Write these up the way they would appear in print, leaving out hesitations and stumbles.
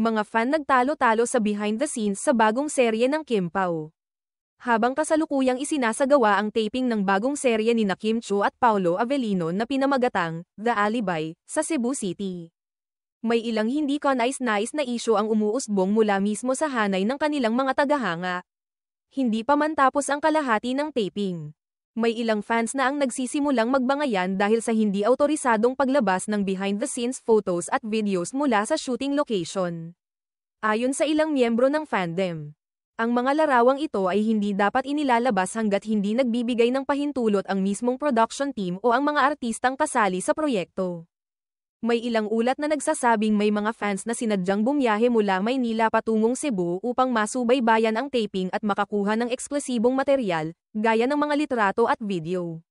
Mga fan nagtalo-talo sa behind the scenes sa bagong serye ng Kim Pao. Habang kasalukuyang isinasagawa ang taping ng bagong serye ni Kim Chiu at Paolo Avellino na pinamagatang The Alibi sa Cebu City. May ilang hindi kanais-nais na isyu ang umuusbong mula mismo sa hanay ng kanilang mga tagahanga. Hindi pa man tapos ang kalahati ng taping. May ilang fans na ang nagsisimulang magbangayan dahil sa hindi autorisadong paglabas ng behind-the-scenes photos at videos mula sa shooting location. Ayon sa ilang miyembro ng fandom, ang mga larawang ito ay hindi dapat inilalabas hanggat hindi nagbibigay ng pahintulot ang mismong production team o ang mga artistang kasali sa proyekto. May ilang ulat na nagsasabing may mga fans na sinadyang bumiyahe mula Maynila patungong Cebu upang masubaybayan ang taping at makakuha ng eksklusibong materyal, gaya ng mga litrato at video.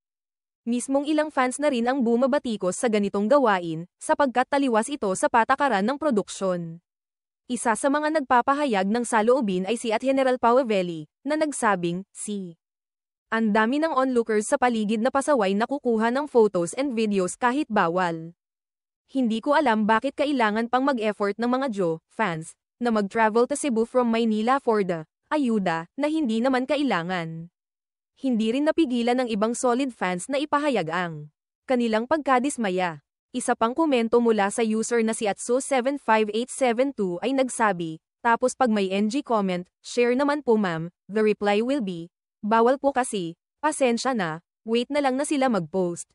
Mismong ilang fans na rin ang bumabatikos sa ganitong gawain, sapagkat taliwas ito sa patakaran ng produksyon. Isa sa mga nagpapahayag ng saloobin ay si General Pauvelli, na nagsabing, "Ang dami ng onlookers sa paligid na pasaway na kukuha ng photos and videos kahit bawal. Hindi ko alam bakit kailangan pang mag-effort ng mga fans, na mag-travel to Cebu from Maynila for the ayuda na hindi naman kailangan." Hindi rin napigilan ng ibang solid fans na ipahayag ang kanilang pagkadismaya. Isa pang komento mula sa user na si Atsu75872 ay nagsabi, "Tapos pag may NG comment, share naman po ma'am, the reply will be, bawal po kasi, pasensya na, wait na lang na sila mag-post."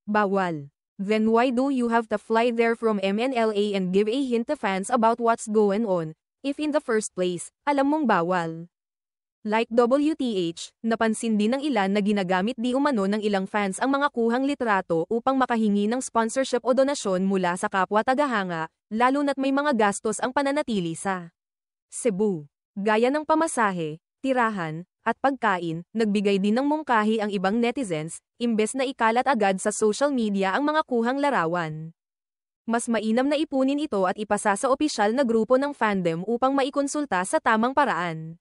Bawal. Then why do you have to fly there from MNLA and give a hint to fans about what's going on, if in the first place, alam mong bawal? Like WTH, napansin din ng ilan na ginagamit di umano ng ilang fans ang mga kuhang litrato upang makahingi ng sponsorship o donasyon mula sa kapwa tagahanga, lalo na't may mga gastos ang pananatili sa Cebu. Gaya ng pamasahe, tirahan, at pagkain, nagbigay din ng mungkahi ang ibang netizens, imbes na ikalat agad sa social media ang mga kuhang larawan. Mas mainam na ipunin ito at ipasa sa opisyal na grupo ng fandom upang maikonsulta sa tamang paraan.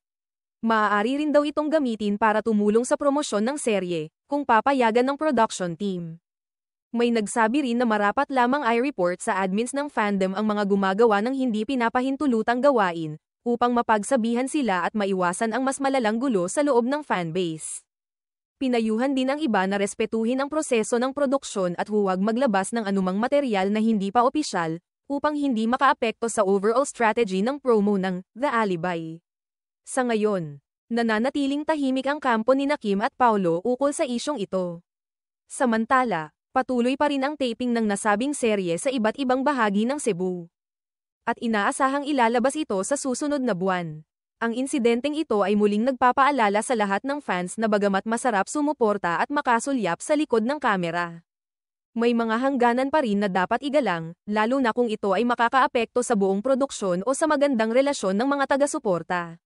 Maaari rin daw itong gamitin para tumulong sa promosyon ng serye, kung papayagan ng production team. May nagsabi rin na marapat lamang i-report sa admins ng fandom ang mga gumagawa ng hindi pinapahintulutang gawain, upang mapagsabihan sila at maiwasan ang mas malalang gulo sa loob ng fanbase. Pinayuhan din ang iba na respetuhin ang proseso ng produksyon at huwag maglabas ng anumang materyal na hindi pa opisyal, upang hindi makaapekto sa overall strategy ng promo ng The Alibi. Sa ngayon, nananatiling tahimik ang kampo ni Kim at Paolo ukol sa isyong ito. Samantala, patuloy pa rin ang taping ng nasabing serye sa iba't ibang bahagi ng Cebu. At inaasahang ilalabas ito sa susunod na buwan. Ang insidenteng ito ay muling nagpapaalala sa lahat ng fans na bagamat masarap sumuporta at makasulyap sa likod ng kamera, may mga hangganan pa rin na dapat igalang, lalo na kung ito ay makakaapekto sa buong produksyon o sa magandang relasyon ng mga taga-suporta.